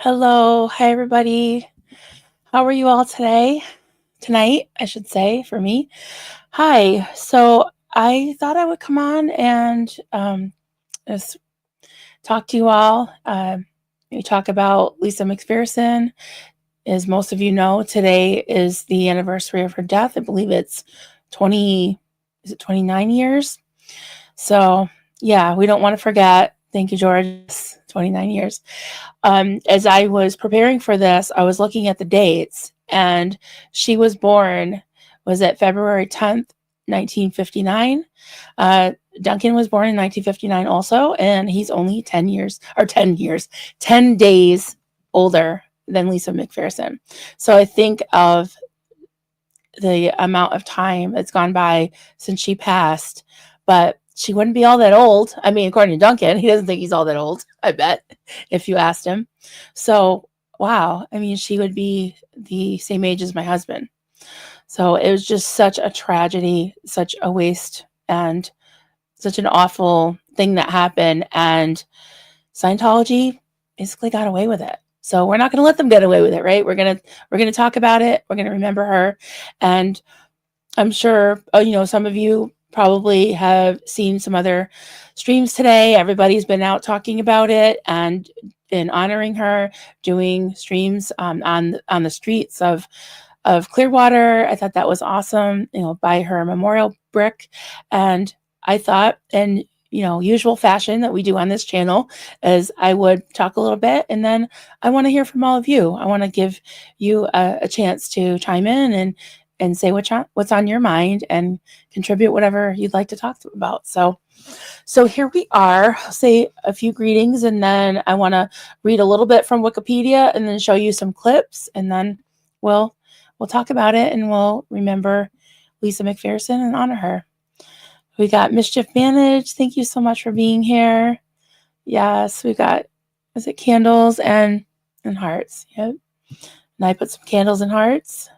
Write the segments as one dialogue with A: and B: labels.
A: Hello. Hi, everybody. How are you all today? Tonight, I should say, for me. Hi. So I thought I would come on and just talk to you all. We talk about Lisa McPherson. As most of you know, today is the anniversary of her death. I believe it's 20, is it 29 years? So yeah, we don't want to forget. Thank you, George. 29 years. As I was preparing for this, I was looking at the dates, and she was born, was it February 10th, 1959? Duncan was born in 1959 also, and he's only 10 days older than Lisa McPherson. So I think of the amount of time that's gone by since she passed, but she wouldn't be all that old. I mean, according to Duncan, he doesn't think he's all that old, I bet, if you asked him. So, wow. I mean, she would be the same age as my husband. So it was just such a tragedy, such a waste, and such an awful thing that happened. And Scientology basically got away with it. So we're not going to let them get away with it, right? We're going to talk about it. We're going to remember her. And I'm sure, some of you probably have seen some other streams today. Everybody's been out talking about it and been honoring her, doing streams on the streets of Clearwater. I thought that was awesome, by her memorial brick. And I thought, and usual fashion that we do on this channel, is I would talk a little bit, and then I want to hear from all of you. I want to give you a chance to chime in and say what's on your mind and contribute whatever you'd like to talk about. So here we are. I'll say a few greetings, and then I want to read a little bit from Wikipedia and then show you some clips, and then we'll talk about it, and we'll remember Lisa McPherson and honor her. We got Mischief Managed. Thank you so much for being here. Yes, we got, is it candles and hearts? Yep. And I put some candles and hearts.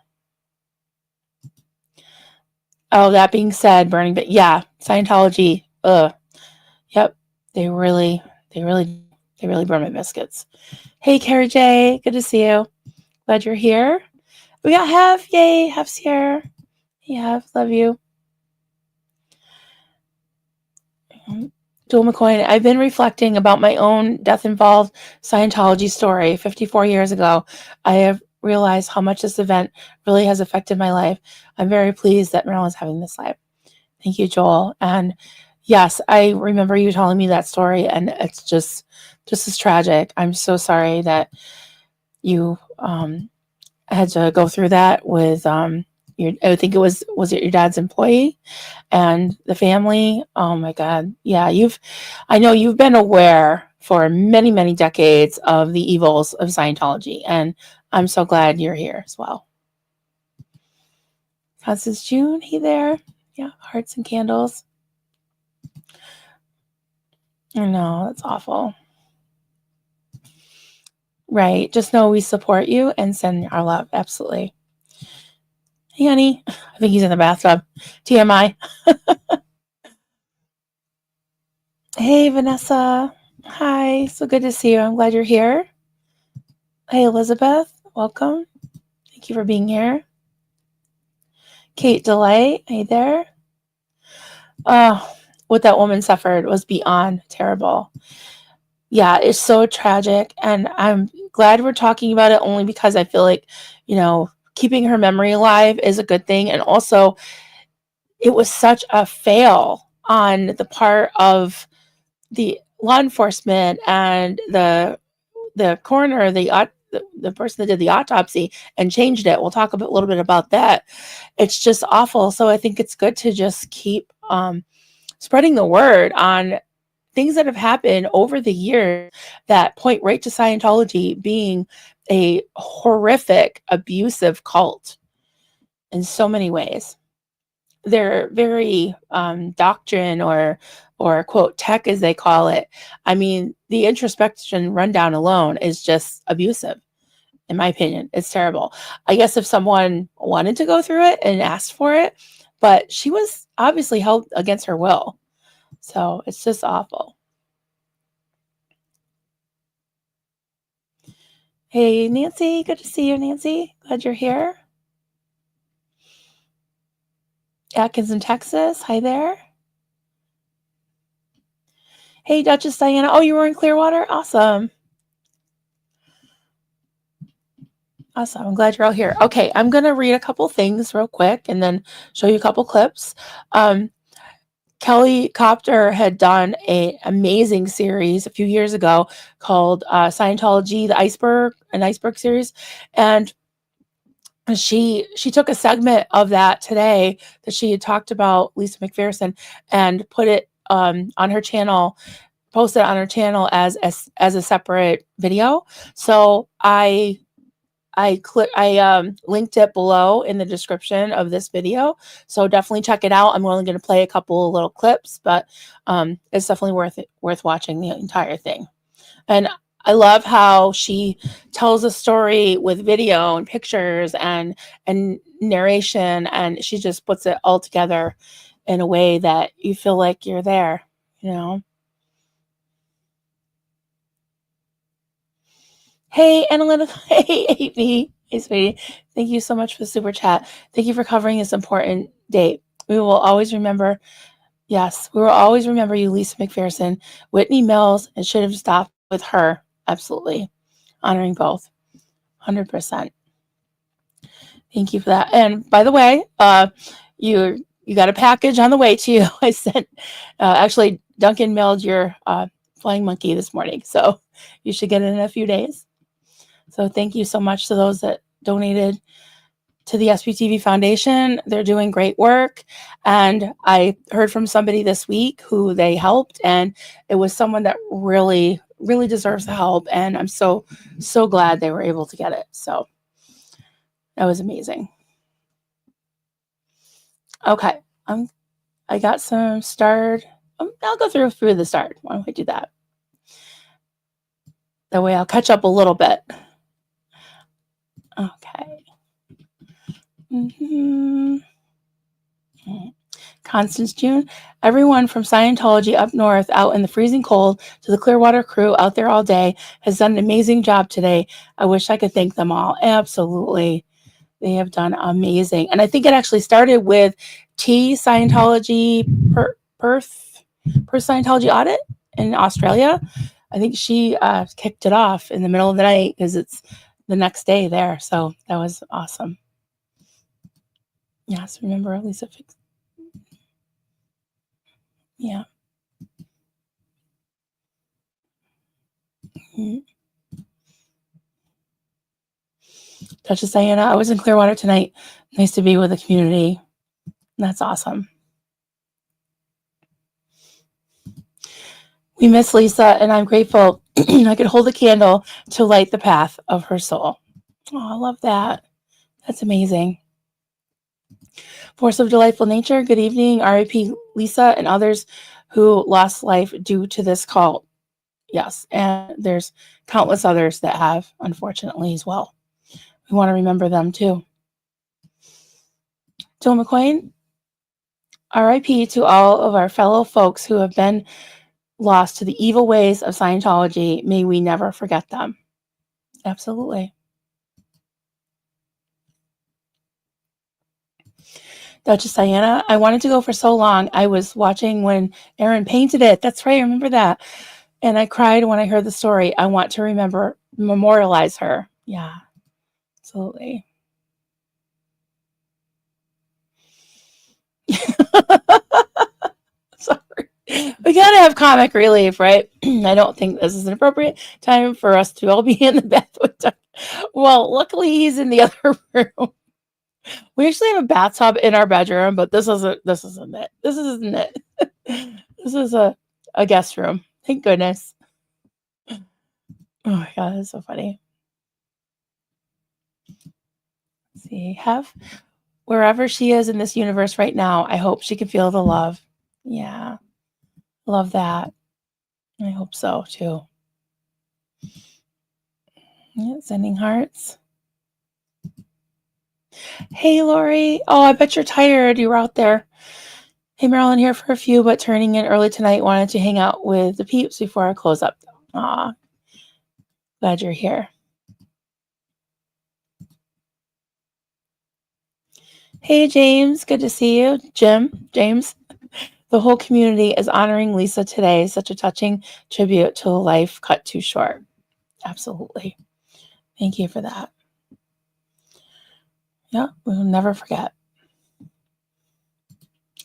A: Oh, that being said, burning, but yeah, Scientology. Yep. They really burn my biscuits. Hey, Carrie J, good to see you. Glad you're here. We got Hef. Yay, Hef's here. Hey, Hef, love you. Joel McCoy, I've been reflecting about my own death-involved Scientology story 54 years ago. I have realized how much this event really has affected my life. I'm very pleased that Marilyn's having this live. Thank you, Joel. And yes, I remember you telling me that story, and it's just as tragic. I'm so sorry that you had to go through that with I think it was it your dad's employee and the family? Oh my God. Yeah, I know you've been aware for many, many decades of the evils of Scientology, and I'm so glad you're here as well. Constance June, hey there. Yeah, hearts and candles. I know, that's awful. Right. Just know we support you and send our love. Absolutely. Hey, honey. I think he's in the bathtub. TMI. Hey, Vanessa. Hi. So good to see you. I'm glad you're here. Hey, Elizabeth. Welcome. Thank you for being here. Kate Delight. Hey there. Oh, what that woman suffered was beyond terrible. Yeah, it's so tragic. And I'm glad we're talking about it only because I feel like, keeping her memory alive is a good thing. And also, it was such a fail on the part of the law enforcement and the coroner, the person that did the autopsy and changed it. We'll talk a little bit about that. It's just awful. So I think it's good to just keep spreading the word on things that have happened over the years that point right to Scientology being a horrific, abusive cult in so many ways. They're very doctrine or quote tech, as they call it. I mean, the introspection rundown alone is just abusive. In my opinion, it's terrible. I guess if someone wanted to go through it and asked for it, but she was obviously held against her will. So it's just awful. Hey, Nancy. Good to see you, Nancy. Glad you're here. Atkins in Texas. Hi there. Hey, Duchess Diana. Oh, you were in Clearwater? Awesome. Awesome. I'm glad you're all here. Okay, I'm going to read a couple things real quick and then show you a couple clips. Kelli Copter had done an amazing series a few years ago called Scientology, an iceberg series. And she took a segment of that today that she had talked about Lisa McPherson and put it on her channel, posted it on her channel as a separate video. So I linked it below in the description of this video. So definitely check it out. I'm only going to play a couple of little clips, but it's definitely worth watching the entire thing. And I love how she tells a story with video and pictures and narration, and she just puts it all together in a way that you feel like you're there, you know. Hey, Analytical. Hey, Amy. Hey, sweetie. Thank you so much for the super chat. Thank you for covering this important date. We will always remember. Yes, we will always remember you, Lisa McPherson, Whitney Mills, and should have stopped with her. Absolutely. Honoring both. 100%. Thank you for that. And by the way, you got a package on the way to you. I sent, actually, Duncan mailed your flying monkey this morning, so you should get it in a few days. So thank you so much to those that donated to the SPTV Foundation. They're doing great work. And I heard from somebody this week who they helped, and it was someone that really, really deserves the help. And I'm so glad they were able to get it. So that was amazing. Okay. I got some starred. I'll go through the start. Why don't I do that? That way I'll catch up a little bit. Okay. Constance June. Everyone from Scientology up north, out in the freezing cold, to the Clearwater crew out there all day, has done an amazing job today. I wish I could thank them all. Absolutely. They have done amazing. And I think it actually started with Scientology, Perth Scientology audit in Australia. I think she kicked it off in the middle of the night because it's the next day there. So that was awesome. Yes, remember Lisa Fix. Yeah. Mm-hmm. Duchess Diana, I was in Clearwater tonight. Nice to be with the community. That's awesome. We miss Lisa, and I'm grateful I could hold a candle to light the path of her soul. Oh, I love that. That's amazing. Force of delightful nature. Good evening, RIP Lisa and others who lost life due to this cult. Yes, and there's countless others that have, unfortunately, as well. We want to remember them too. Jill McQueen, RIP to all of our fellow folks who have been lost to the evil ways of Scientology. May we never forget them. Absolutely. Duchess Diana, I wanted to go for so long. I was watching when Aaron painted it. That's right. I remember that. And I cried when I heard the story. I want to memorialize her. Yeah, absolutely. Sorry. We gotta have comic relief, right? I don't think this is an appropriate time for us to all be in the bathroom. Well, luckily he's in the other room. We actually have a bathtub in our bedroom, but this isn't it. This isn't it. This is a guest room. Thank goodness. Oh my god, that's so funny. Let's see, wherever she is in this universe right now, I hope she can feel the love. Yeah. Love that. I hope so too. Yeah, sending hearts. Hey, Lori. Oh, I bet you're tired. You were out there. Hey, Marilyn, here for a few, but turning in early tonight. Wanted to hang out with the peeps before I close up. Aw, glad you're here. Hey, James. Good to see you. James. The whole community is honoring Lisa today. Such a touching tribute to a life cut too short. Absolutely. Thank you for that. Yeah, we'll never forget.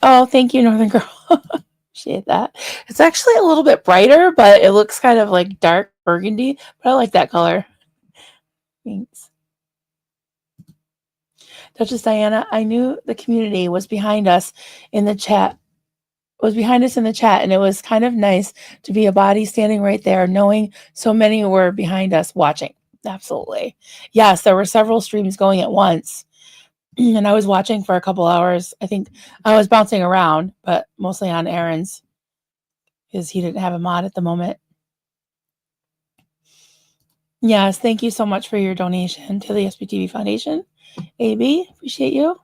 A: Oh, thank you, Northern Girl. Appreciate that. It's actually a little bit brighter, but it looks kind of like dark burgundy. But I like that color. Thanks. Duchess Diana, I knew the community was behind us in the chat. And it was kind of nice to be a body standing right there, knowing so many were behind us watching. Absolutely. Yes, there were several streams going at once. And I was watching for a couple hours. I think I was bouncing around, but mostly on errands because he didn't have a mod at the moment. Yes, thank you so much for your donation to the SBTV Foundation. AB, appreciate you.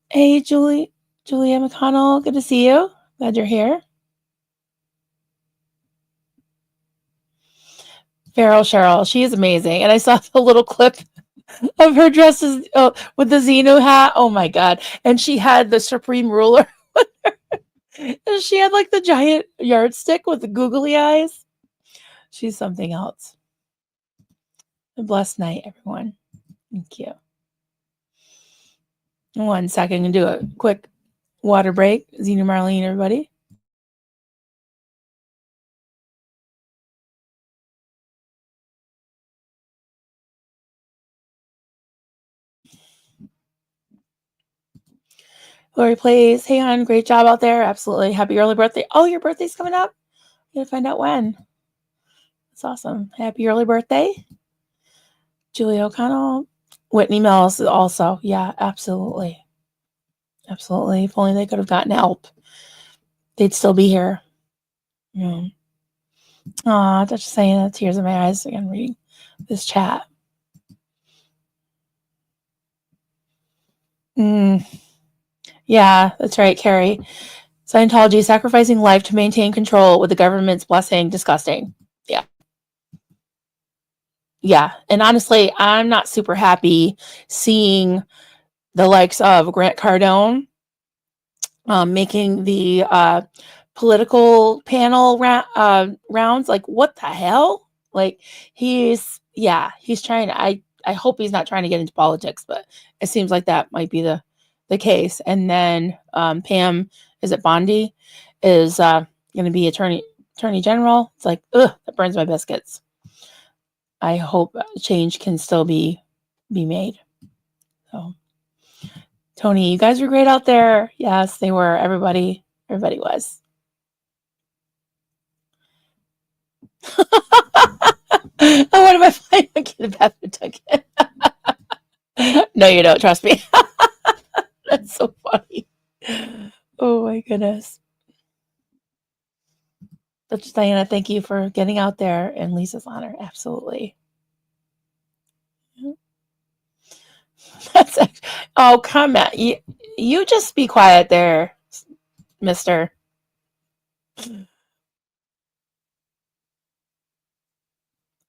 A: Hey, Julia McConnell, good to see you. Glad you're here. Farrell Cheryl, she is amazing. And I saw the little clip of her dressed as with the Xenu hat. Oh my god! And she had the Supreme Ruler. And she had like the giant yardstick with the googly eyes. She's something else. A blessed night, everyone. Thank you. 1 second and do a quick water break. Xenu Marlene, everybody. Lori plays. Hey, hon, great job out there. Absolutely. Happy early birthday. Oh, your birthday's coming up? You gotta find out when. That's awesome. Happy early birthday. Julia O'Connell. Whitney Mills also. Yeah, absolutely. Absolutely. If only they could have gotten help, they'd still be here. Yeah. Aw, just saying the tears in my eyes again reading this chat. Yeah, that's right, Carrie. Scientology sacrificing life to maintain control with the government's blessing. Disgusting. Yeah. Yeah. And honestly, I'm not super happy seeing the likes of Grant Cardone making the political panel rounds. Like, what the hell? Like, he's trying to, I hope he's not trying to get into politics, but it seems like that might be the case. And then Pam, is it Bondi, is going to be attorney general. It's like, ugh, that burns my biscuits. I hope change can still be made. So, Tony, you guys were great out there. Yes, they were. Everybody was. Oh, what am I finding? Okay, the bathroom ticket. No, you don't. Trust me. That's so funny. Oh my goodness. Duchess Diana, thank you for getting out there in Lisa's honor. Absolutely. That's actually, oh, come on. You just be quiet there, mister.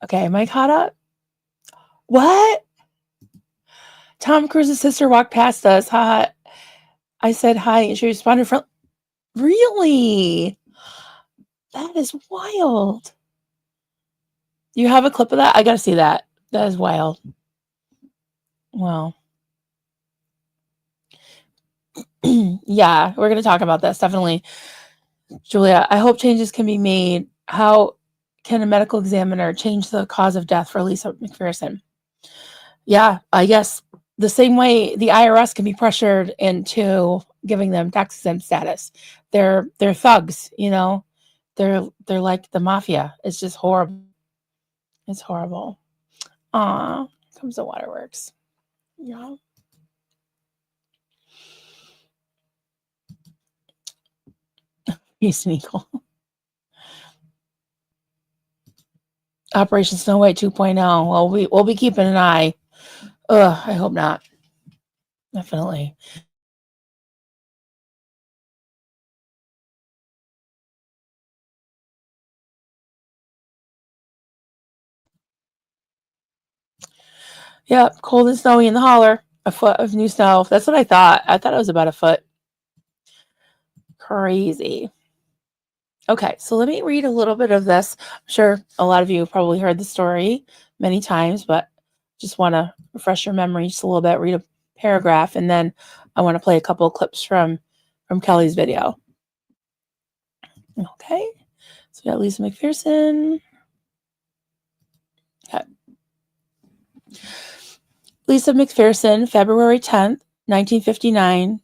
A: Okay, am I caught up? What? Tom Cruise's sister walked past us. Ha. I said hi, and she responded from. Really? That is wild. You have a clip of that? I gotta see that. That is wild. Well, yeah, we're gonna talk about this definitely, Julia. I hope changes can be made. How can a medical examiner change the cause of death for Lisa McPherson? Yeah, I guess the same way the IRS can be pressured into giving them tax exempt status. They're thugs, you know. They're like the mafia. It's just horrible. It's horrible. Aw, comes the waterworks. Yeah. Houston Eagle. Operation Snow White 2.0. Well, we'll be keeping an eye. Ugh, I hope not. Definitely. Yep, cold and snowy in the holler. A foot of new snow. That's what I thought. I thought it was about a foot. Crazy. Okay, so let me read a little bit of this. I'm sure a lot of you have probably heard the story many times, but just want to refresh your memory just a little bit, read a paragraph, and then I want to play a couple of clips from Kelli's video. Okay, so we got Lisa McPherson. Okay. Lisa McPherson, February 10th, 1959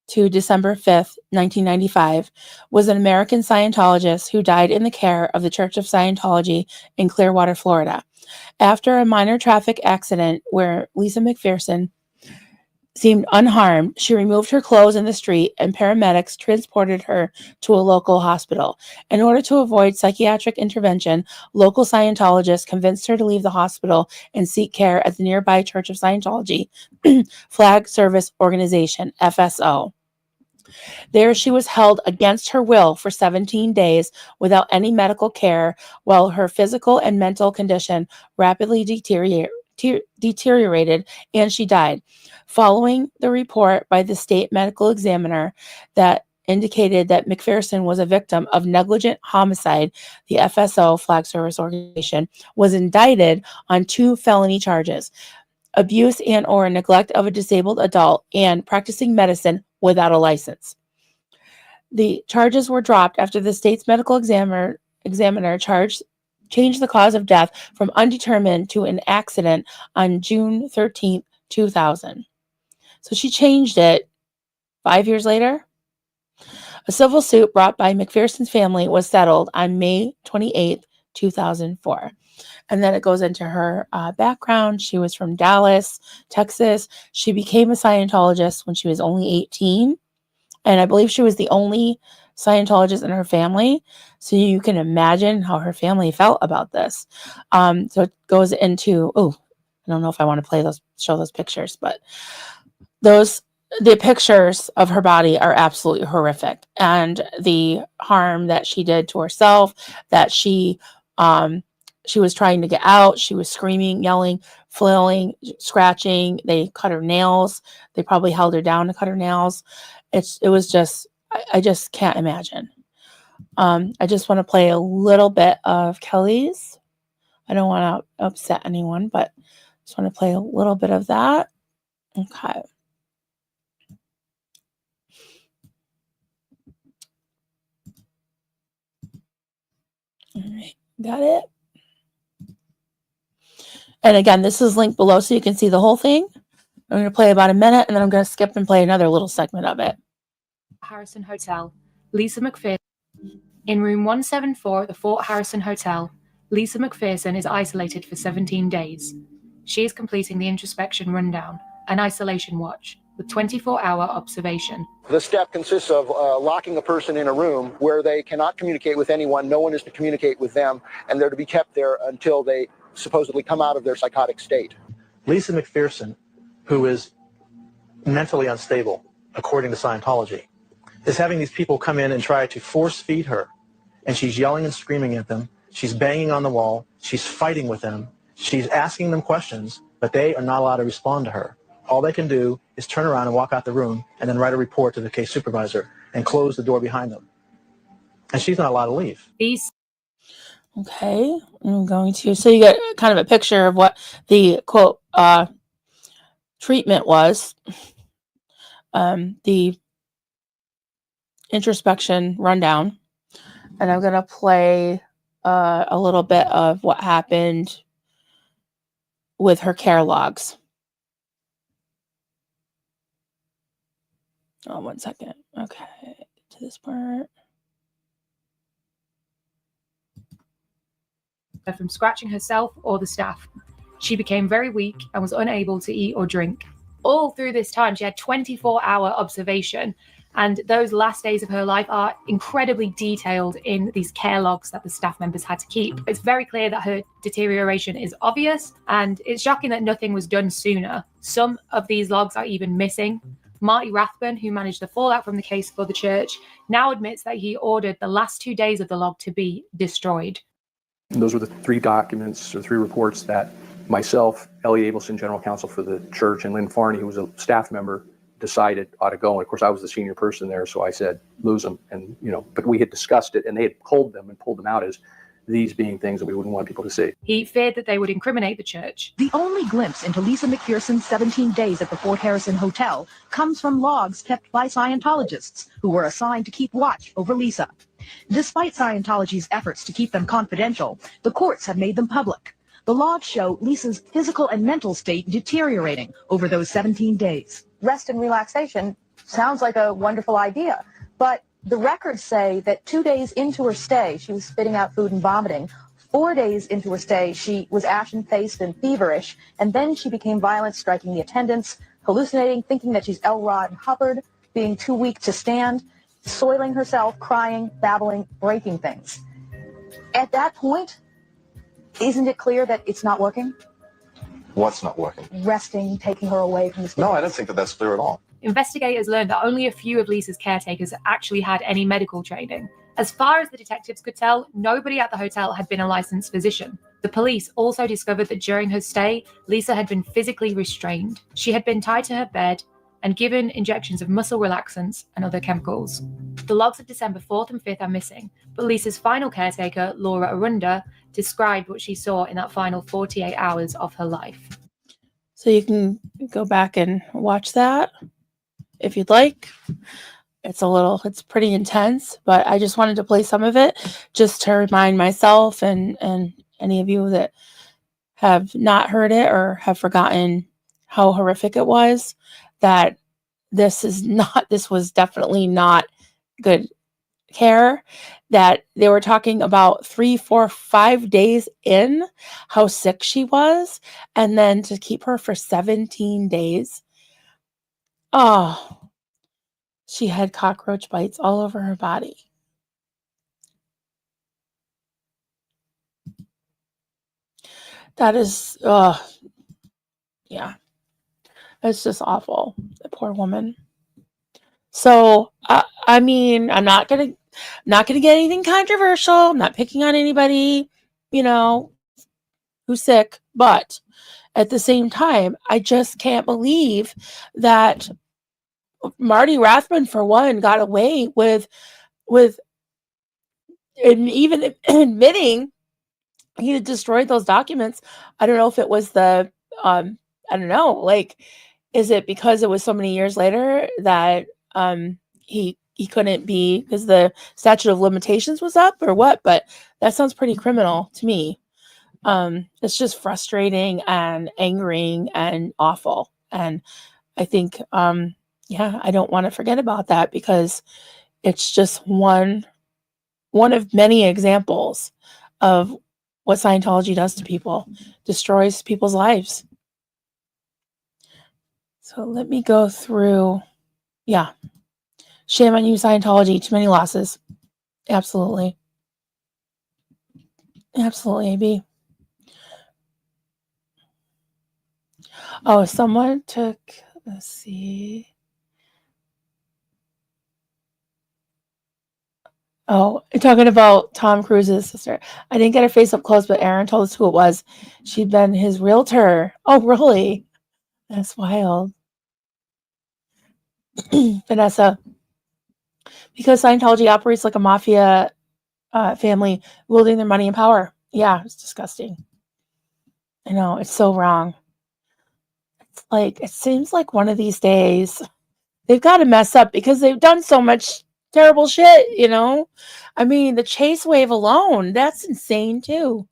A: to December 5th, 1995, was an American Scientologist who died in the care of the Church of Scientology in Clearwater, Florida. After a minor traffic accident where Lisa McPherson seemed unharmed, she removed her clothes in the street and paramedics transported her to a local hospital. In order to avoid psychiatric intervention, local Scientologists convinced her to leave the hospital and seek care at the nearby Church of Scientology Flag Service Organization, FSO. There she was held against her will for 17 days without any medical care while her physical and mental condition rapidly deteriorated and she died. Following the report by the state medical examiner that indicated that McPherson was a victim of negligent homicide, the FSO, Flag Service Organization, was indicted on 2 felony charges: abuse and or neglect of a disabled adult and practicing medicine without a license. The charges were dropped after the state's medical examiner changed the cause of death from undetermined to an accident on June 13th, 2000. So she changed it 5 years later. A civil suit brought by McPherson's family was settled on May 28th, 2004. And then it goes into her background. She was from Dallas, Texas. She became a Scientologist when she was only 18. And I believe she was the only Scientologist in her family. So you can imagine how her family felt about this. So it goes into, I don't know if I want to show those pictures, but the pictures of her body are absolutely horrific. And the harm that she did to herself, that she was trying to get out. She was screaming, yelling, flailing, scratching. They cut her nails. They probably held her down to cut her nails. It was just, I just can't imagine. I just want to play a little bit of Kelli's. I don't want to upset anyone, but just want to play a little bit of that. Okay. All right. Got it. And again, this is linked below so you can see the whole thing. I'm going to play about a minute, and then I'm going to skip and play another little segment of it.
B: Harrison Hotel, Lisa McPherson. In room 174 at the Fort Harrison Hotel, Lisa McPherson is isolated for 17 days. She is completing the introspection rundown, an isolation watch, with 24-hour observation.
C: The step consists of locking a person in a room where they cannot communicate with anyone, no one is to communicate with them, and they're to be kept there until they supposedly come out of their psychotic state.
D: Lisa McPherson, who is mentally unstable, according to Scientology, is having these people come in and try to force feed her. And she's yelling and screaming at them. She's banging on the wall. She's fighting with them. She's asking them questions, but they are not allowed to respond to her. All they can do is turn around and walk out the room and then write a report to the case supervisor and close the door behind them. And she's not allowed to leave.
A: Okay, I'm going to, so you get kind of a picture of what the quote treatment was. The introspection rundown. And I'm going to play a little bit of what happened with her care logs. Oh, 1 second. Okay, to this part.
B: From scratching herself or the staff. She became very weak and was unable to eat or drink. All through this time, she had 24-hour observation, and those last days of her life are incredibly detailed in these care logs that the staff members had to keep. It's very clear that her deterioration is obvious, and it's shocking that nothing was done sooner. Some of these logs are even missing. Marty Rathbun, who managed the fallout from the case for the church, now admits that he ordered the last 2 days of the log to be destroyed.
E: And those were the 3 documents or 3 reports that myself, Ellie Abelson, general counsel for the church, and Lynn Farney, who was a staff member, decided ought to go. And of course, I was the senior person there, so I said, lose them. And, but we had discussed it, and they had culled them and pulled them out as these being things that we wouldn't want people to see.
B: He feared that they would incriminate the church.
F: The only glimpse into Lisa McPherson's 17 days at the Fort Harrison Hotel comes from logs kept by Scientologists who were assigned to keep watch over Lisa. Despite Scientology's efforts to keep them confidential, the courts have made them public. The logs show Lisa's physical and mental state deteriorating over those 17 days.
G: Rest and relaxation sounds like a wonderful idea, but the records say that 2 days into her stay, she was spitting out food and vomiting. 4 days into her stay, she was ashen-faced and feverish, and then she became violent, striking the attendants, hallucinating, thinking that she's L. Ron Hubbard, being too weak to stand, soiling herself, crying, babbling, breaking things. At that point, isn't it clear that it's not working?
H: What's not working?
G: Resting, taking her away from the
H: No, I don't think that that's clear at all.
B: Investigators learned that only a few of Lisa's caretakers actually had any medical training. As far as the detectives could tell, nobody at the hotel had been a licensed physician. The police also discovered that during her stay, Lisa had been physically restrained. She had been tied to her bed and given injections of muscle relaxants and other chemicals. The logs of December 4th and 5th are missing, but Lisa's final caretaker, Laura Arunda, described what she saw in that final 48 hours of her life.
A: So you can go back and watch that if you'd like. It's pretty intense, but I just wanted to play some of it just to remind myself and any of you that have not heard it or have forgotten how horrific it was, that this was definitely not good care, that they were talking about 3, 4, 5 days in how sick she was, and then to keep her for 17 days. Oh, she had cockroach bites all over her body. That is, yeah, it's just awful. The poor woman. So, I mean, I'm not gonna get anything controversial. I'm not picking on anybody, who's sick. But at the same time, I just can't believe that Marty Rathman, for one, got away with even admitting he had destroyed those documents. I don't know if it was I don't know, like, is it because it was so many years later that he couldn't be because the statute of limitations was up or what? But that sounds pretty criminal to me. It's just frustrating and angering and awful. And I think, I don't want to forget about that because it's just one of many examples of what Scientology does to people, destroys people's lives. So let me go through. Yeah. Shame on you, Scientology. Too many losses. Absolutely. Absolutely, AB. Oh, someone took, let's see. Oh, talking about Tom Cruise's sister. I didn't get her face up close, but Aaron told us who it was. She'd been his realtor. Oh, really? That's wild. Vanessa. Because Scientology operates like a mafia family, wielding their money and power. Yeah, it's disgusting. I know, it's so wrong. It's like, it seems like one of these days they've got to mess up because they've done so much terrible shit, I mean, the Chase wave alone, that's insane too.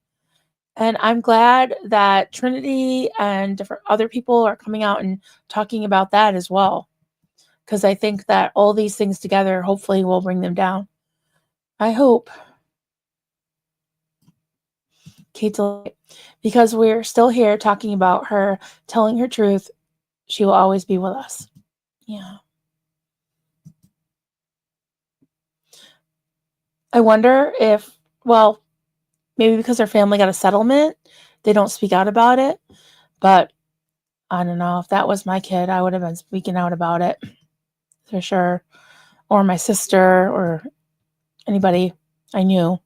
A: And I'm glad that Trinity and different other people are coming out and talking about that as well. Because I think that all these things together hopefully will bring them down. I hope. Kate, because we're still here talking about her, telling her truth, she will always be with us. Yeah. I wonder if, maybe because her family got a settlement, they don't speak out about it. But I don't know. If that was my kid, I would have been speaking out about it for sure. Or my sister or anybody I knew.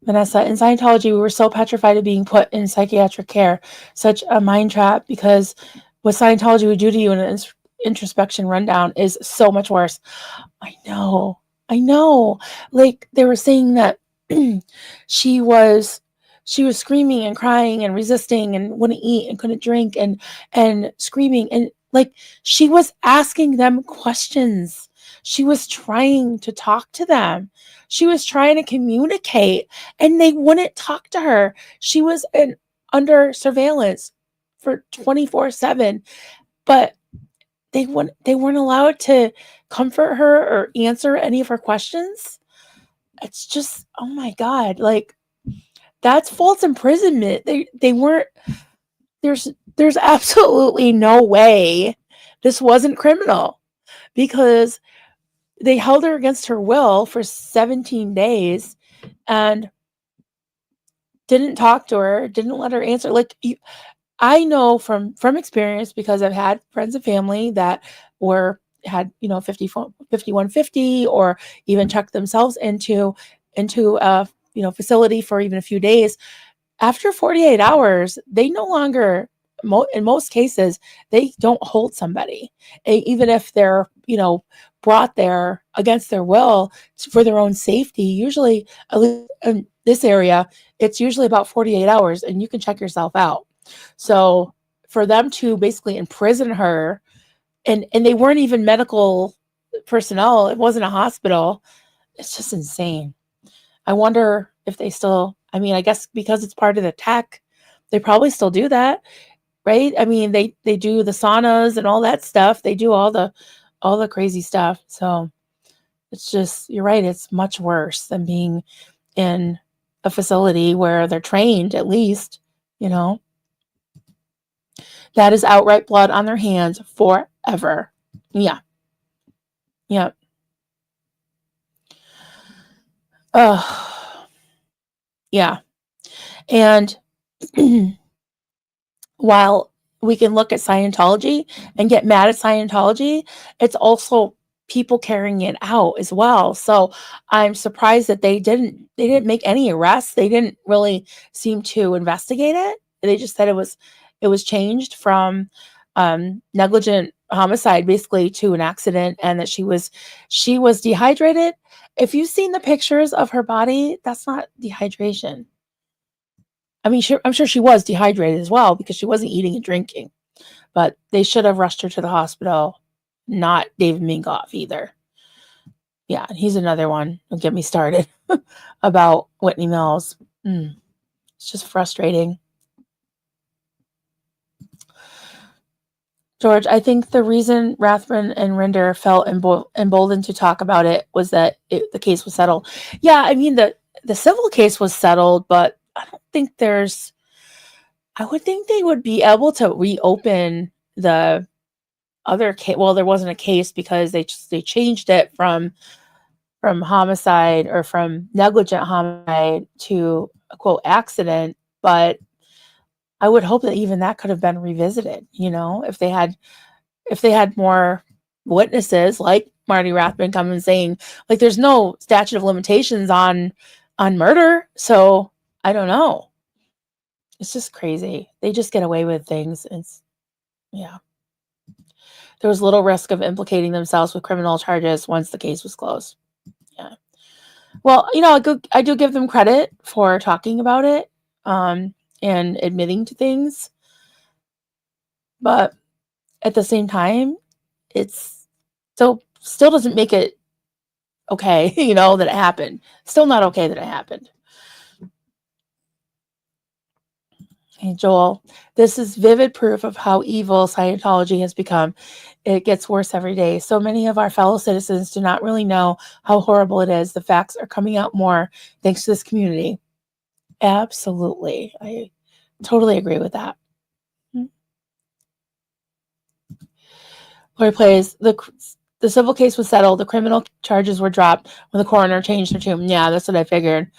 A: Vanessa, in Scientology, we were so petrified of being put in psychiatric care, such a mind trap, because what Scientology would do to you in an introspection rundown is so much worse. I know. Like, they were saying that she was screaming and crying and resisting and wouldn't eat and couldn't drink and screaming, and like, she was asking them questions. She was trying to talk to them. She was trying to communicate, and they wouldn't talk to her. She was under surveillance for 24/7, but they weren't allowed to comfort her or answer any of her questions. It's just, oh my God, like, that's false imprisonment. They weren't, there's absolutely no way this wasn't criminal, because they held her against her will for 17 days and didn't talk to her, didn't let her answer. Like, I know from experience, because I've had friends and family that had 5150, or even checked themselves into a facility for even a few days. After 48 hours, they no longer, in most cases, they don't hold somebody, even if they're brought there against their will for their own safety. Usually, at least in this area, it's usually about 48 hours, and you can check yourself out. So for them to basically imprison her, and they weren't even medical personnel, it wasn't a hospital, it's just insane. I wonder if they still, I mean, I guess because it's part of the tech, they probably still do that, right? I mean, they do the saunas and all that stuff. They do all the crazy stuff. So it's just, you're right, it's much worse than being in a facility where they're trained, at least, That is outright blood on their hands forever. Yeah. Yeah. And while we can look at Scientology and get mad at Scientology, it's also people carrying it out as well. So I'm surprised that they didn't make any arrests. They didn't really seem to investigate it. They just said it was changed from negligent homicide basically to an accident, and that she was dehydrated. If you've seen the pictures of her body, that's not dehydration. I mean, I'm sure she was dehydrated as well, because she wasn't eating and drinking, but they should have rushed her to the hospital, not David Minkoff either. Yeah, and he's another one. Don't get me started about Whitney Mills. It's just frustrating. George, I think the reason Rathbun and Rinder felt emboldened to talk about it was that the case was settled. Yeah, I mean, the civil case was settled, but I don't think I would think they would be able to reopen the other case. Well, there wasn't a case because they changed it from homicide, or from negligent homicide, to a quote accident. But I would hope that even that could have been revisited, if they had more witnesses, like Marty Rathbun coming and saying, like, there's no statute of limitations on murder. So I don't know. It's just crazy. They just get away with things. Yeah. There was little risk of implicating themselves with criminal charges once the case was closed. Yeah. Well, I do give them credit for talking about it, and admitting to things. But at the same time, it's still doesn't make it okay, that it happened. Still not okay that it happened. Hey, Joel, this is vivid proof of how evil Scientology has become. It gets worse every day. So many of our fellow citizens do not really know how horrible it is. The facts are coming out more thanks to this community. Absolutely. I totally agree with that. Lori plays, the civil case was settled. The criminal charges were dropped when the coroner changed her tune. Yeah, that's what I figured.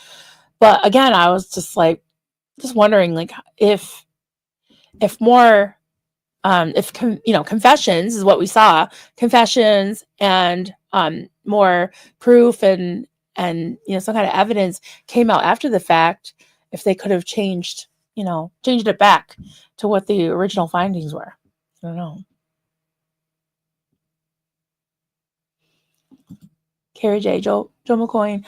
A: But again, I was just wondering, like, if more, confessions is what we saw, confessions and more proof and and some kind of evidence came out after the fact, if they could have changed it back to what the original findings were. I don't know. Carrie J. Joe McCoy.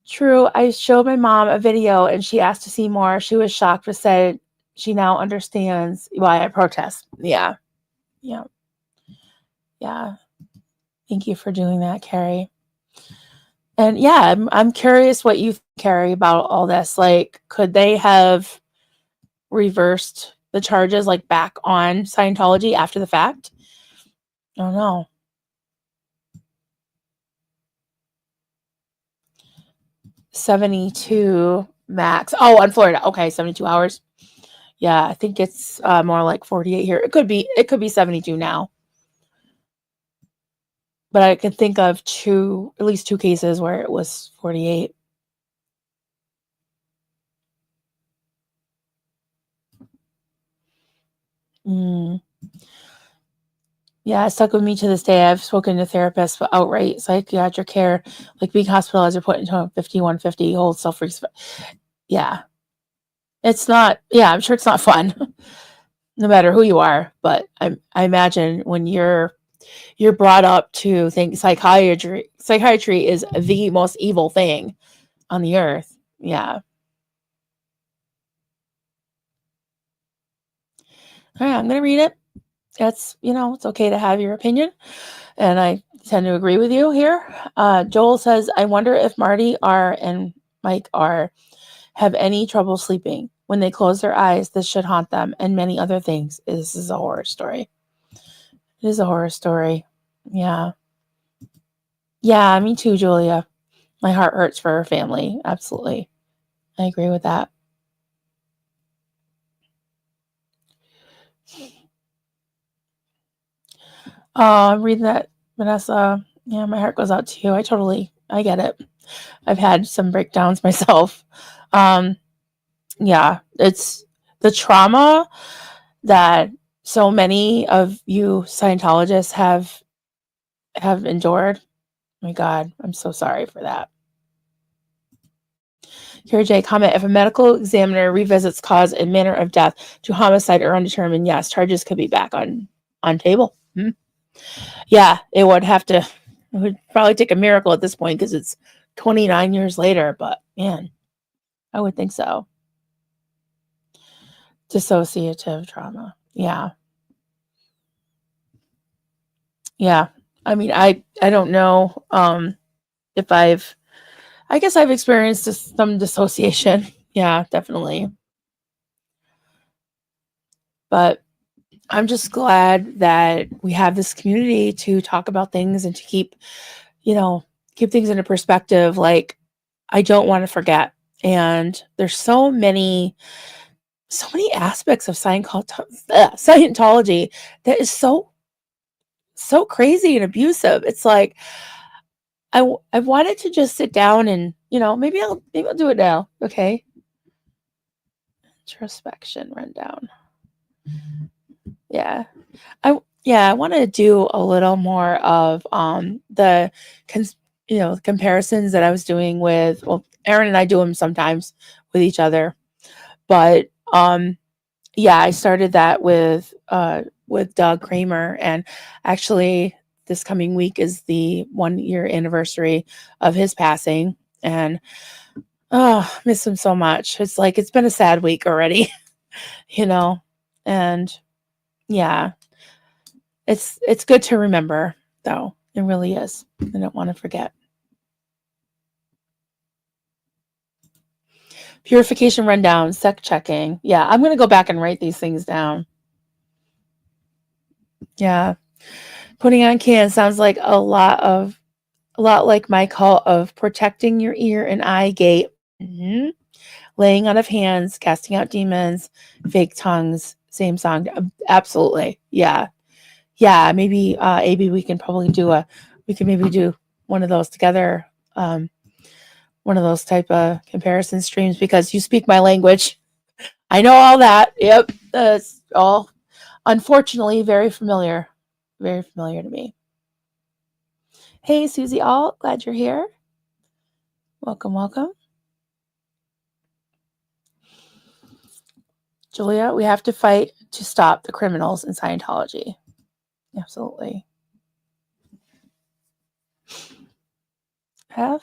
A: True. I showed my mom a video and she asked to see more. She was shocked, but said she now understands why I protest. Yeah. Yeah. Yeah. Thank you for doing that, Carrie. And yeah, I'm curious what you think, Carrie, about all this. Like, could they have reversed the charges like back on Scientology after the fact? I don't know. 72 max. Oh, on Florida. Okay, 72 hours. Yeah, I think it's more like 48 here. It could be 72 now. But I can think of at least two cases where it was 48. Yeah, it stuck with me to this day. I've spoken to therapists for outright psychiatric care, like being hospitalized or put into a 5150 hold self-respect. Yeah. It's not, yeah, I'm sure it's not fun, no matter who you are. But I imagine when you're brought up to think psychiatry is the most evil thing on the earth. Yeah. All right, I'm going to read it. It's, it's okay to have your opinion. And I tend to agree with you here. Joel says, I wonder if Marty R. and Mike R. have any trouble sleeping. When they close their eyes, this should haunt them and many other things. This is a horror story. It is a horror story. Yeah. Yeah, me too, Julia. My heart hurts for her family. Absolutely. I agree with that. I'm reading that, Vanessa. Yeah, my heart goes out to you. I get it. I've had some breakdowns myself. Yeah, it's the trauma that so many of you Scientologists have endured. Oh my God, I'm so sorry for that. Here, Jay, comment, if a medical examiner revisits cause and manner of death to homicide or undetermined, yes, charges could be back on table. Yeah, it would probably take a miracle at this point because it's 29 years later, but man, I would think so. Dissociative trauma. Yeah. Yeah. I mean, I don't know if I guess I've experienced some dissociation. Yeah, definitely. But I'm just glad that we have this community to talk about things and to keep things into perspective. Like, I don't want to forget. And there's so many aspects of Scientology that is so crazy and abusive. It's like, I wanted to just sit down and, maybe I'll do it now. Okay. Introspection rundown. Yeah. I want to do a little more of the comparisons that I was doing with, well, Aaron and I do them sometimes with each other. But yeah, I started that with Doug Kramer, and actually this coming week is the 1-year anniversary of his passing, and miss him so much. It's like it's been a sad week already, and yeah, it's good to remember though. It really is. I don't want to forget. Purification rundown, sec checking. Yeah, I'm gonna go back and write these things down. Yeah. Putting on cans sounds like a lot like my call of protecting your ear and eye gate. Mm-hmm. Laying out of hands, casting out demons, fake tongues, same song. Absolutely. Yeah. Yeah. Maybe AB, we can maybe do one of those together. One of those type of comparison streams, because you speak my language. I know all that. Yep. That's all, unfortunately, very familiar to me. Hey, Susie Alt, glad you're here. Welcome, welcome. Julia, we have to fight to stop the criminals in Scientology. Absolutely. I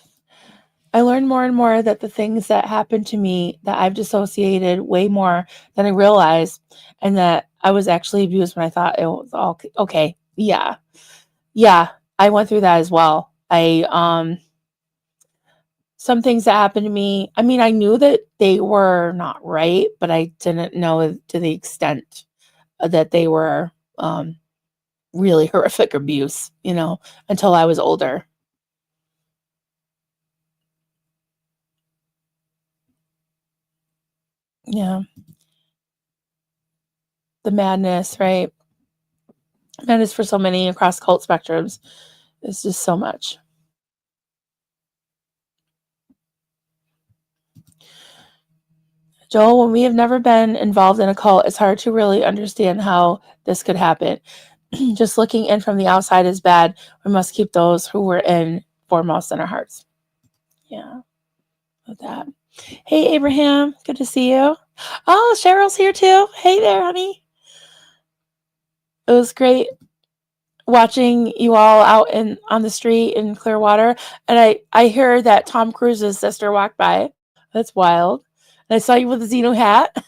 A: learned more and more that the things that happened to me, that I've dissociated way more than I realized, and that I was actually abused when I thought it was all okay. Yeah. I went through that as well. Some things that happened to me, I mean, I knew that they were not right, but I didn't know to the extent that they were really horrific abuse, until I was older. Yeah. The madness, right? Madness for so many across cult spectrums. It's just so much. Joel, when we have never been involved in a cult, it's hard to really understand how this could happen. Just looking in from the outside is bad. We must keep those who were in foremost in our hearts. Yeah, with that. Hey, Abraham, good to see you. Oh, Cheryl's here too. Hey there, honey. It was great watching you all out on the street in Clearwater, and I hear that Tom Cruise's sister walked by. That's wild. And I saw you with a Xeno hat.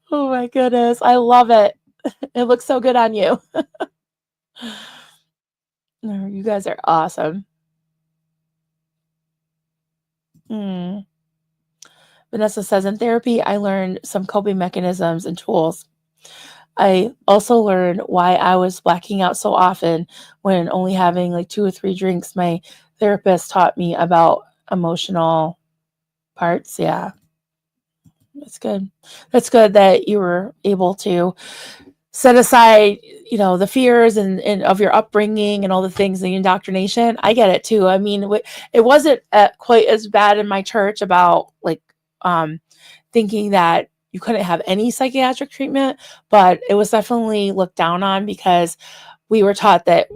A: Oh my goodness, I love it. It looks so good on you. You guys are awesome. Vanessa says, in therapy, I learned some coping mechanisms and tools. I also learned why I was blacking out so often when only having like 2 or 3 drinks. My therapist taught me about emotional parts. Yeah. That's good. That's good that you were able to set aside, the fears and of your upbringing and all the things, the indoctrination. I get it too. I mean, it wasn't quite as bad in my church about like thinking that you couldn't have any psychiatric treatment, but it was definitely looked down on because we were taught that,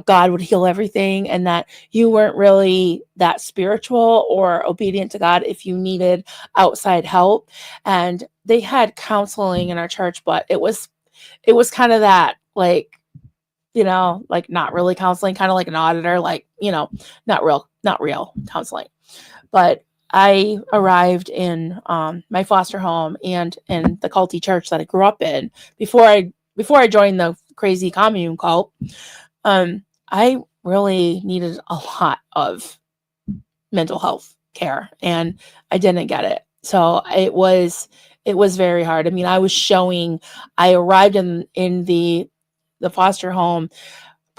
A: God would heal everything and that you weren't really that spiritual or obedient to God if you needed outside help. And they had counseling in our church, but it was kind of that, like, like not really counseling, kind of like an auditor, like, not real counseling. But I arrived in my foster home and in the culty church that I grew up in before I joined the crazy commune cult. I really needed a lot of mental health care, and I didn't get it. So it was very hard. I mean, I arrived in the foster home,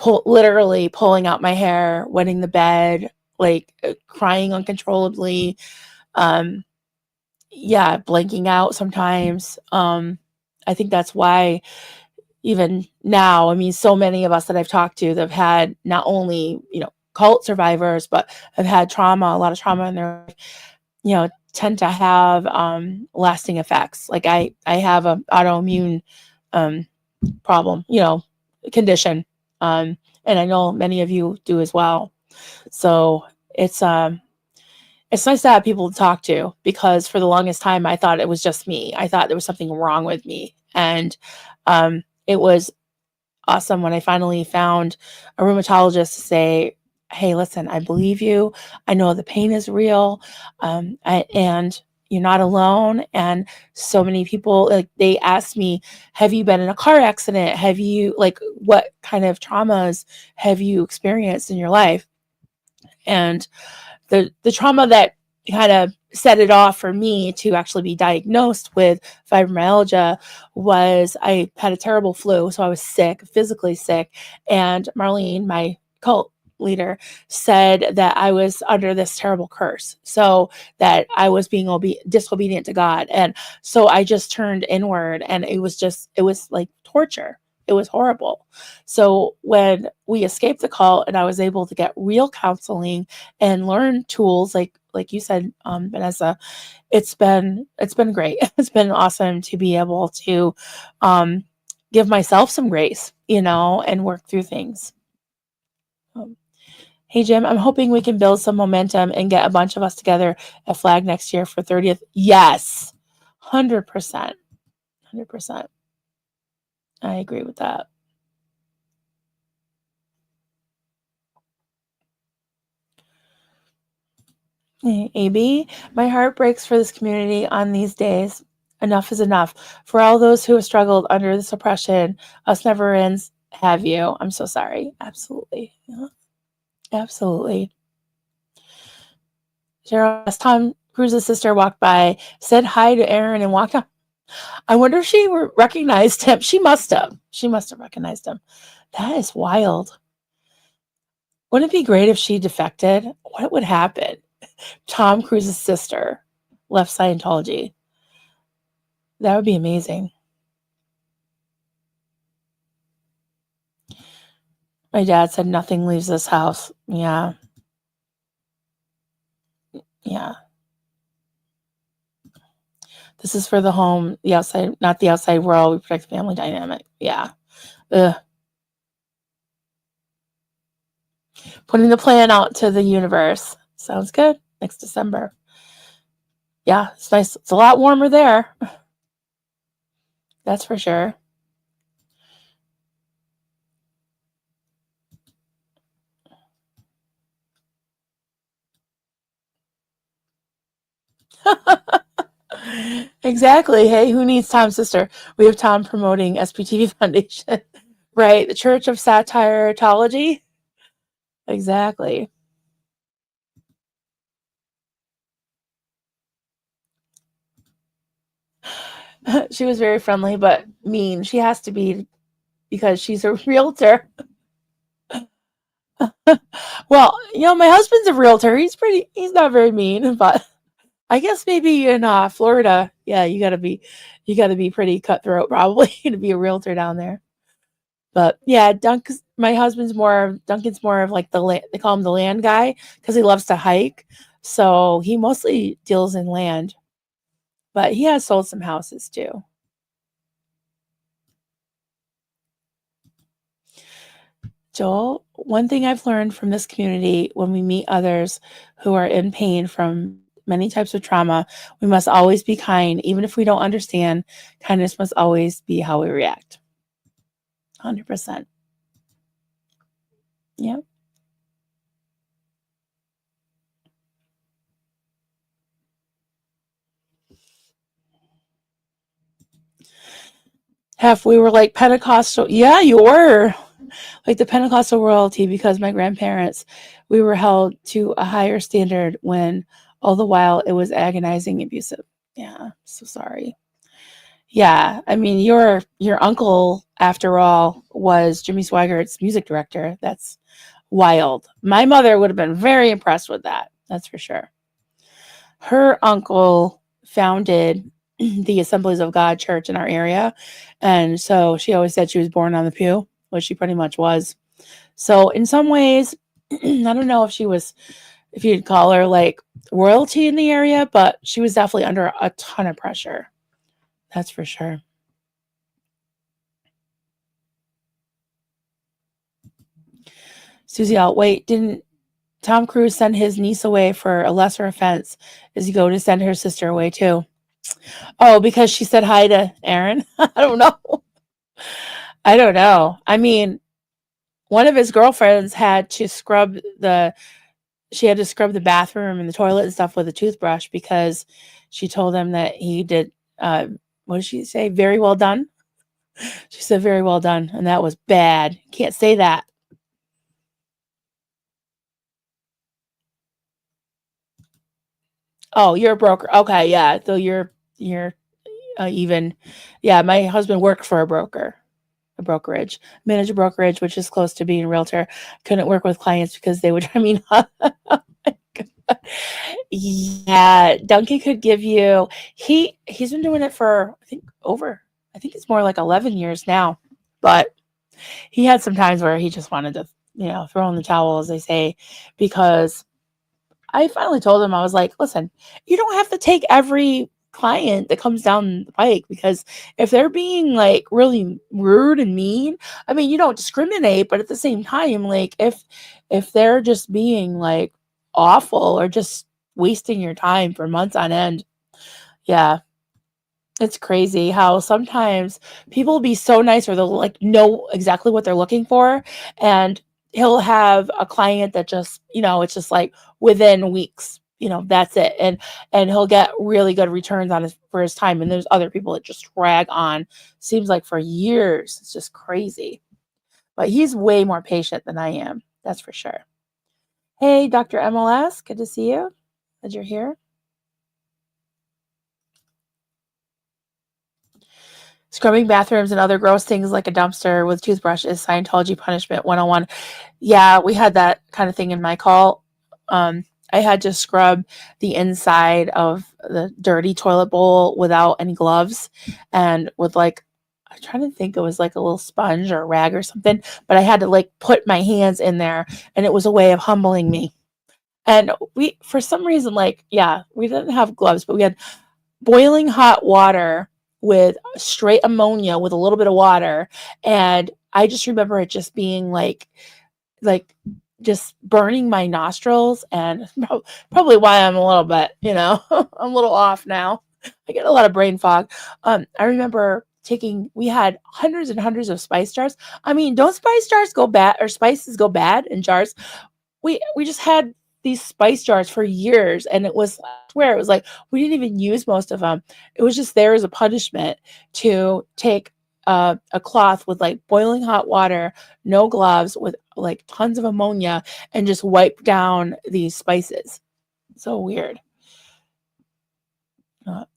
A: literally pulling out my hair, wetting the bed, like crying uncontrollably. Blanking out sometimes. I think that's why even now, I mean, so many of us that I've talked to that have had not only, cult survivors, but have had a lot of trauma in their life, tend to have lasting effects. Like I have an autoimmune problem, condition. And I know many of you do as well. So it's nice to have people to talk to, because for the longest time I thought it was just me. I thought there was something wrong with me. And it was awesome when I finally found a rheumatologist to say, hey, listen, I believe you. I know the pain is real. And you're not alone. And so many people, like, they asked me, have you been in a car accident? Have you, like, what kind of traumas have you experienced in your life? And the trauma that kind of set it off for me to actually be diagnosed with fibromyalgia was I had a terrible flu. So I was sick, physically sick. And Marlene, my cult leader, said that I was under this terrible curse. So that I was being disobedient to God. And so I just turned inward, and it was like torture. It was horrible. So when we escaped the cult and I was able to get real counseling and learn tools like you said, Vanessa, it's been great. It's been awesome to be able to give myself some grace, and work through things. Hey, Jim, I'm hoping we can build some momentum and get a bunch of us together at Flag next year for 30th. Yes, 100%. 100%. I agree with that. AB, my heart breaks for this community on these days. Enough is enough. For all those who have struggled under this oppression, us never ends. Have you? I'm so sorry. Absolutely. Yeah. Absolutely. Cheryl, as Tom Cruise's sister walked by, said hi to Aaron and walked on. I wonder if she recognized him. She must have. She must have recognized him. That is wild. Wouldn't it be great if she defected? What would happen? Tom Cruise's sister left Scientology. That would be amazing. My dad said nothing leaves this house. Yeah. Yeah. This is for the home, the outside, not the outside world. We protect the family dynamic. Yeah. Ugh. Putting the plan out to the universe. Sounds good. Next December. Yeah, it's nice. It's a lot warmer there. That's for sure. Exactly. Hey, who needs Tom's sister? We have Tom promoting SPTV Foundation. Right. The Church of Scientology. Exactly. She was very friendly, but mean. She has to be because she's a realtor. Well, my husband's a realtor. He's not very mean, but I guess maybe in Florida, yeah, you gotta be pretty cutthroat probably to be a realtor down there. But yeah, Duncan's more of like they call him the land guy because he loves to hike. So he mostly deals in land, but he has sold some houses too. Joel, one thing I've learned from this community when we meet others who are in pain from many types of trauma, we must always be kind. Even if we don't understand, kindness must always be how we react. 100%. Yep. We were like Pentecostal. Yeah, you were. Like the Pentecostal royalty because my grandparents, we were held to a higher standard when all the while it was agonizing, abusive. Yeah, so sorry. Yeah, I mean your uncle, after all, was Jimmy Swiggert's music director. That's wild. My mother would have been very impressed with that. That's for sure. Her uncle founded the Assemblies of God church in our area, and so she always said she was born on the pew, which she pretty much was. So in some ways, I don't know if you'd call her like royalty in the area, but she was definitely under a ton of pressure. That's for sure. Susie, wait, didn't Tom Cruise send his niece away for a lesser offense? Is he going to send her sister away too? Oh, because she said hi to Aaron? I don't know. I mean, one of his girlfriends had to scrub the bathroom and the toilet and stuff with a toothbrush because she told him that he did, what did she say? Very well done. She said very well done. And that was bad. Can't say that. Oh, you're a broker. Okay. Yeah. So you're even. Yeah. My husband worked for a brokerage, managed a brokerage, which is close to being a realtor. Couldn't work with clients because they would, yeah, Duncan could give you, he's been doing it for, I think it's more like 11 years now, but he had some times where he just wanted to, throw in the towel, as they say, because I finally told him, I was like, listen, you don't have to take every client that comes down the pike, because if they're being like really rude and mean, I mean, you don't discriminate, but at the same time, like if they're just being like awful or just wasting your time for months on end, yeah, it's crazy how sometimes people will be so nice, or they'll like know exactly what they're looking for, and he'll have a client that just, it's just like within weeks, that's it. And he'll get really good returns on his time. And there's other people that just drag on, seems like for years. It's just crazy. But he's way more patient than I am. That's for sure. Hey, Dr. MLS, good to see you. Glad you're here. Scrubbing bathrooms and other gross things like a dumpster with toothbrush is Scientology punishment 101. Yeah, we had that kind of thing in my call. I had to scrub the inside of the dirty toilet bowl without any gloves, and with like, I'm trying to think, it was like a little sponge or a rag or something, but I had to like put my hands in there, and it was a way of humbling me. And we, for some reason, like, yeah, we didn't have gloves, but we had boiling hot water with straight ammonia with a little bit of water. And I just remember it just being like just burning my nostrils, and probably why I'm a little bit, I'm a little off now. I get a lot of brain fog. I remember we had hundreds and hundreds of spice jars. I mean, don't spice jars go bad, or spices go bad in jars? We just had these spice jars for years, and it was, I swear, it was like we didn't even use most of them. It was just there as a punishment to take a cloth with like boiling hot water, no gloves, with like tons of ammonia, and just wipe down these spices. So weird.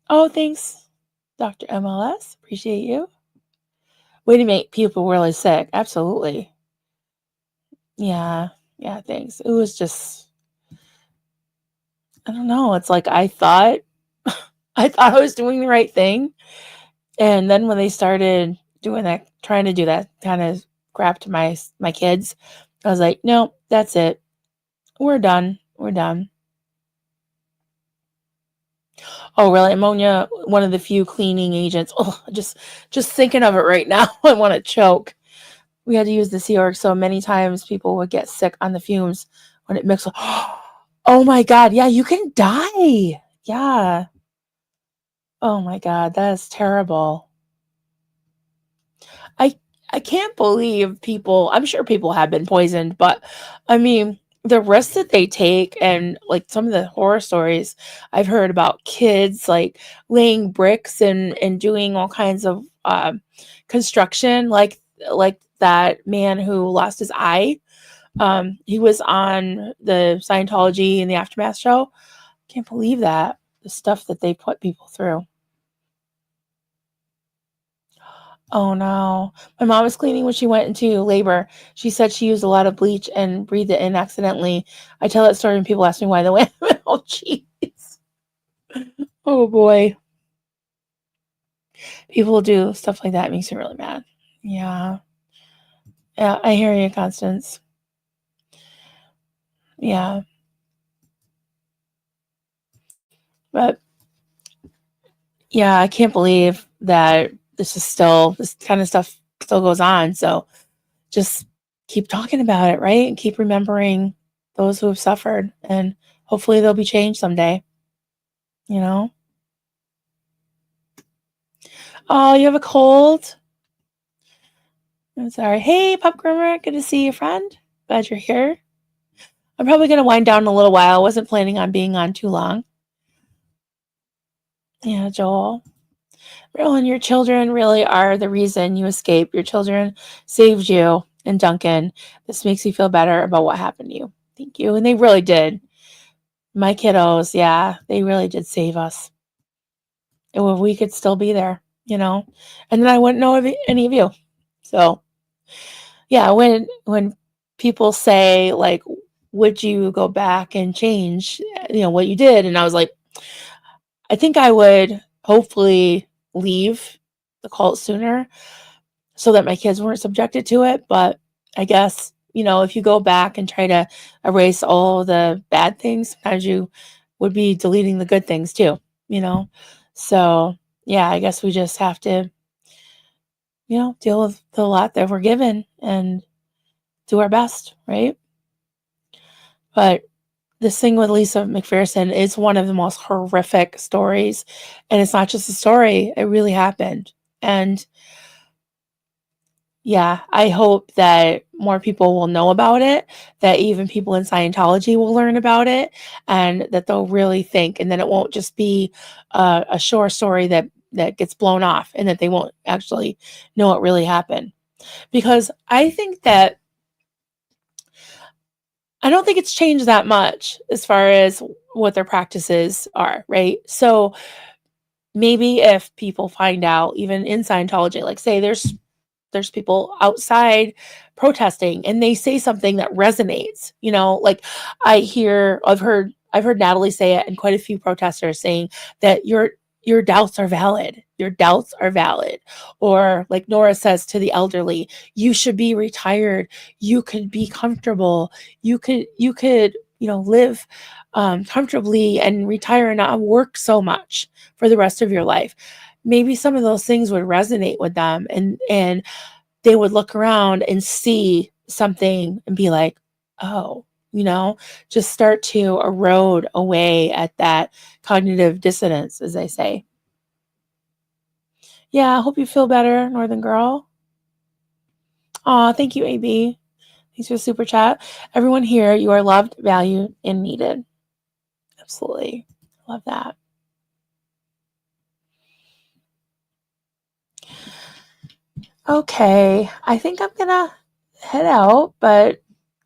A: Oh, thanks, Dr. MLS. Appreciate you. Way to make people really sick. Absolutely. Yeah, thanks. It was just, I don't know. It's like I thought I was doing the right thing. And then when they started doing that, trying to do that kind of crap to my kids, I was like, no, that's it. We're done. We're done. Oh, really? Ammonia, one of the few cleaning agents. Oh, just thinking of it right now, I want to choke. We had to use the Sea Org so many times people would get sick on the fumes when it mixed. Oh my God. Yeah, you can die. Yeah. Oh my God, that is terrible. I can't believe people, I'm sure people have been poisoned, but I mean, the risks that they take, and like some of the horror stories I've heard about kids like laying bricks and doing all kinds of construction, like that man who lost his eye. He was on the Scientology and the Aftermath show. Can't believe that, the stuff that they put people through. Oh no. My mom was cleaning when she went into labor. She said she used a lot of bleach and breathed it in accidentally. I tell that story and people ask me why they went. Oh, jeez. Oh, boy. People do stuff like that. It makes me really mad. Yeah. Yeah, I hear you, Constance. Yeah. But, yeah, I can't believe that this kind of stuff still goes on. So just keep talking about it, right? And keep remembering those who have suffered, and hopefully they'll be changed someday. Oh, you have a cold? I'm sorry. Hey, Pop Grimmer, good to see you, friend. Glad you're here. I'm probably going to wind down in a little while. I wasn't planning on being on too long. Yeah, Joel. Rowan, your children really are the reason you escaped. Your children saved you. And Duncan, this makes me feel better about what happened to you. Thank you. And they really did. My kiddos, yeah, they really did save us. And we could still be there, and then I wouldn't know any of you. So, yeah, when people say, like, would you go back and change, what you did? And I was like, I think I would hopefully leave the cult sooner so that my kids weren't subjected to it. But I guess, if you go back and try to erase all the bad things, sometimes you would be deleting the good things too, So, yeah, I guess we just have to, deal with the lot that we're given and do our best, right? But this thing with Lisa McPherson is one of the most horrific stories. And it's not just a story, it really happened. And yeah, I hope that more people will know about it, that even people in Scientology will learn about it, and that they'll really think, and then it won't just be a short story that gets blown off, and that they won't actually know what really happened. Because I don't think it's changed that much as far as what their practices are, right? So maybe if people find out, even in Scientology, like say there's people outside protesting and they say something that resonates, like I've heard Natalie say it, and quite a few protesters saying that your doubts are valid. Your doubts are valid. Or like Nora says to the elderly, you should be retired. You could be comfortable. You could, live comfortably and retire and not work so much for the rest of your life. Maybe some of those things would resonate with them, and they would look around and see something and be like, oh, just start to erode away at that cognitive dissonance, as they say. Yeah, I hope you feel better, Northern Girl. Aw, thank you, AB. Thanks for the super chat. Everyone here, you are loved, valued, and needed. Absolutely. Love that. Okay, I think I'm gonna head out, but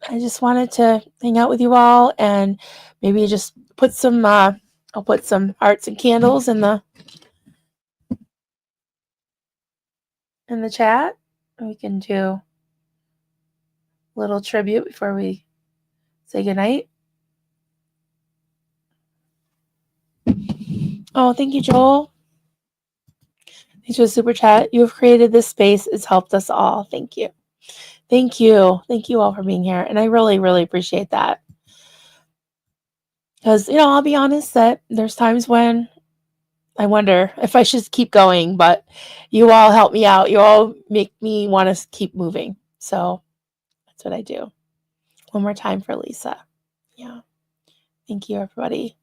A: I just wanted to hang out with you all and maybe just put some I'll put some hearts and candles in the chat. We can do a little tribute before we say goodnight. Oh, thank you, Joel. Thanks for the super chat. You have created this space. It's helped us all. Thank you. Thank you. Thank you all for being here. And I really, really appreciate that. Because, I'll be honest that there's times when I wonder if I should keep going, but you all help me out. You all make me want to keep moving. So that's what I do. One more time for Lisa. Yeah. Thank you, everybody.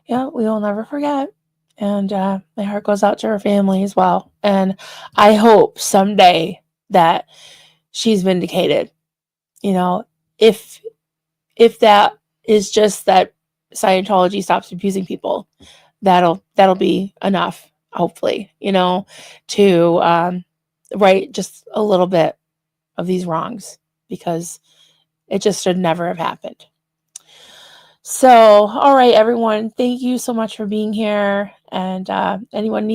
A: Yeah, we will never forget. And my heart goes out to her family as well. And I hope someday that she's vindicated. If that is just that Scientology stops abusing people, that'll be enough, hopefully, to right just a little bit of these wrongs, because it just should never have happened. So, all right, everyone, thank you so much for being here. And anyone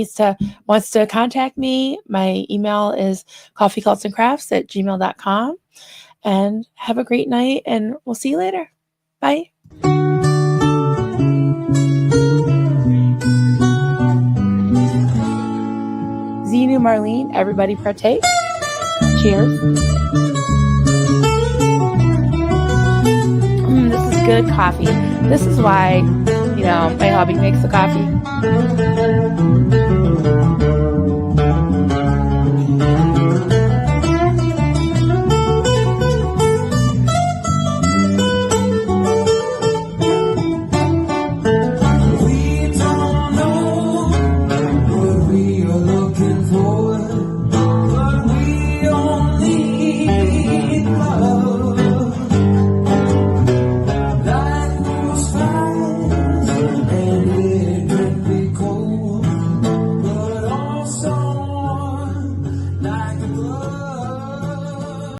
A: wants to contact me, my email is coffeecultsandcrafts@gmail.com. And have a great night, and we'll see you later. Bye. Zenu, Marlene, everybody partake. Cheers. This is good coffee. This is why, my hubby makes the coffee.